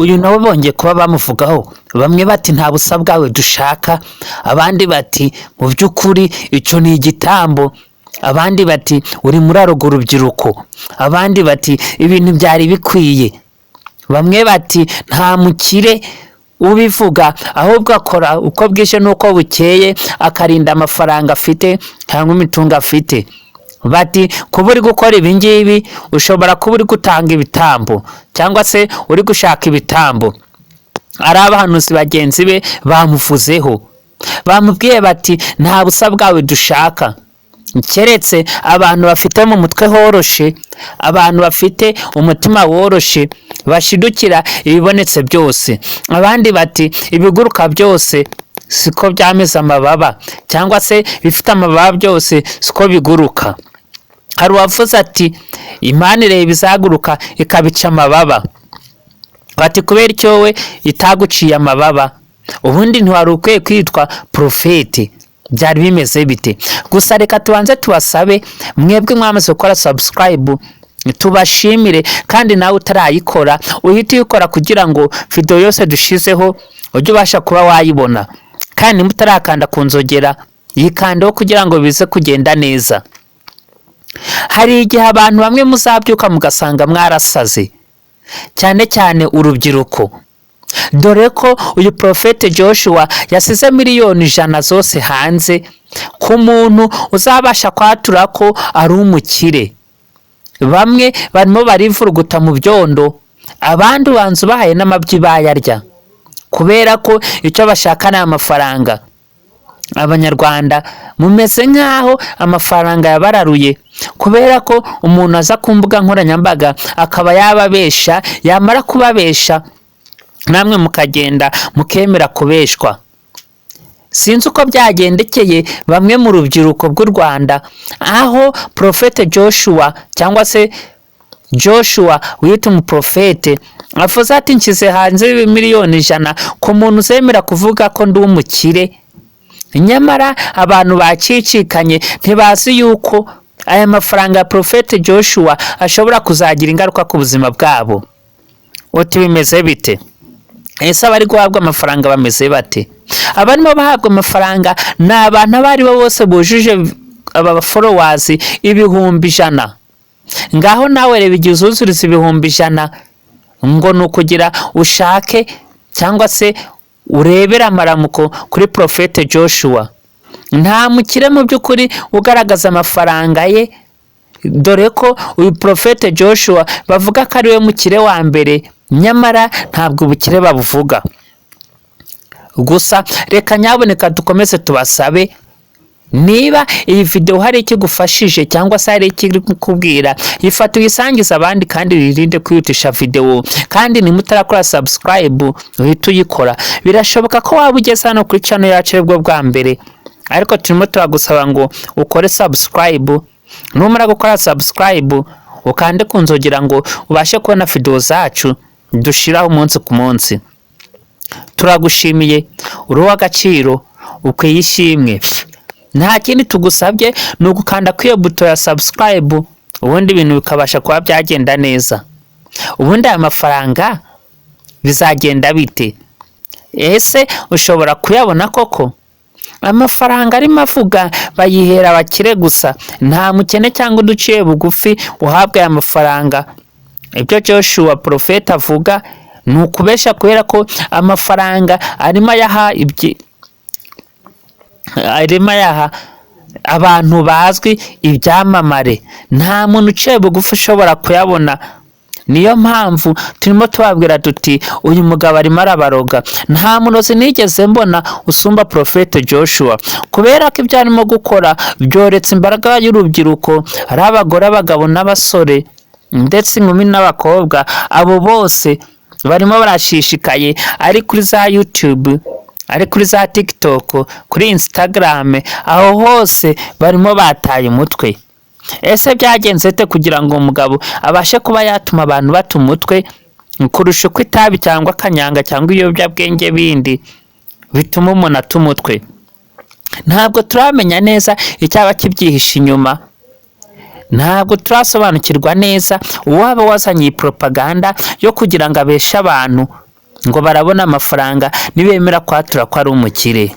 uyu nawe bongeye kuba bamuvugaho, bamwe bati nta busa bwawe dushaka, abandi bati mu by'ukuri icyo ni igitambo, abandi bati uri muri arugo rubyiruko, abandi bati ibintu byari bikwiye, bamwe bati nta mukire ubivuga ahubwo akora uko bwije nuko bukeye akarinda amafaranga afite cyangwa imitungo afite. Bati kuba uri gukora ibingibi ushobora kuba uri gutanga ibitambo cyangwa se uri gushaka ibitambo. Ari abahanuzi bagenzi be bamuvuzeho, bamubwiye bati nta busa bwawe dushaka, keretse abantu bafite mu mutwe horoshe, abantu bafite umutima woroshe bashidukira ibibonetse byose. Abandi bati ibiguruka byose siko byameze amababa, cyangwa se bifite amababa byose siko biguruka. Hari uwavuze ati Imana ireba izaguruka ikabica amababa. Bati kubera icyo we itaguciye amababa, ubundi ntiwari ukwiye kwitwa profeti. Byari bimeze bite? Gusa reka tubanze tubasabe mwebwe mwamaze gukora subscribe, tubashimire, kandi nawe utarayikora uhite uyikora kugira ngo video yose dushizeho ujye ubasha kuba wayibona, kandi mutarakanda kunzogera yikandeho kugira ngo bize kugenda neza. Hari igihe abantu bamwe muzabyuka mugasanga mwarasaze, cyane cyane urubyiruko, dore ko uyu Prophet Joshua yasize miliyoni 100 zose hanze ku muntu uzabasha kwatura ko ari umukire. Bamwe barimo barivuruguta mu byondo, abandi banzu bahaye n'amabyi bayarya kubera ko icyo bashaka ni amafaranga. Abanyarwanda mumeze nkaho amafaranga yabararuye, kubera ko umuntu aza ku mbuga nkoranyambaga akaba yababesha, yamara kubabesha namwe mukagenda mukemera kubeshwa. Sinzi uko byagendekeye bamwe mu rubyiruko bw'u Rwanda, aho Prophet Joshua cyangwa se Joshua wita umuprofete avuze ati nshyize hanze miliyoni 100 ku muntu uzemera kuvuga ko ndi umukire. Nyamara abantu bacicikanye ntibazi yuko aya mafaranga ya Prophet Joshua ashobora kuzagira ingaruka ku buzima bwabo. Uti bimeze bite? Ese abari guhabwa amafaranga bameze bate? Abarimo bahabwa amafaranga ni abantu abari bo bose bujuje aba followers 100,000. Ngaho nawe reba igihe uzuzuriza 100,000 ngo nukugira ushake cyangwa se urebera amaramuko kuri Prophet Joshua. Nta mukire mu by'ukuri ugaragaza amafaranga ye, dore ko uyu Prophet Joshua bavuga ko ari we mukire wa mbere, nyamara ntabwo ubukire babuvuga. Gusa reka nyaboneka dukomeze tubasabe, niba iyi video hari ikigufashije cyangwa se hari ikiri kukubwira, ifata uyisangiza abandi kandi wirinde kwihutisha video, kandi nimutarakora subscribe uhite uyikora. Birashoboka ko waba ugeze hano kuri channel yacu bwo bwa mbere, ariko turimo turagusaba ngo ukore subscribe. Numara gukora subscribe ukande kunzogera ngo ubashe kubona video zacu dushiraho umunsi ku munsi. Turagushimiye, uri w'agaciro, ukwiyishimwe. Nta kindi tugusabye ni ugukanda kwiyo buto ya subscribe, ubundi ibintu bikabasha kuba byagenda neza. Ubundi aya mafaranga bizagenda bite? Ese ushobora kuyabona koko? Amafaranga arimo avuga bayihera abakire gusa, nta mukene cyangwa uduciye bugufi uhabwa aya mafaranga. Ibyo Joshua Prophet avuga ni ukubesha, kubera ko amafaranga arimo yaha abantu bazwi, ibyamamare. Nta muntu uciye bugufi ushobora kuyabona. Niyo mpamvu turimo tubabwira tuti uyu mugabo arimo arabaroga. Nta munozi nigeze mbona usumba Prophet Joshua, kubera ko ibyo arimo gukora byoretse imbaraga y'urubyiruko, ari abagore, abagabo n'abasore ndetse inkumi n'abakobwa. Abo bose barimo barashishikaye, ari kuri za YouTube, ari kuri za TikTok, kuri Instagram, aho hose barimo bataye umutwe. Ese byagenze te kugira ngo umugabo abashe kuba yatuma abantu bata umutwe kurusha uko itabi cyangwa akanyanga cyangwa ibiyobyabwenge bindi bituma umuntu ata umutwe? Ntabwo turamenya neza icyaba kibyihishe inyuma, ntabwo turasobanukirwa neza uwaba wazanye iyi propaganda yo kugira ngo abeshe abantu ngo barabona amafaranga nibemera kwatura ko ari umukire.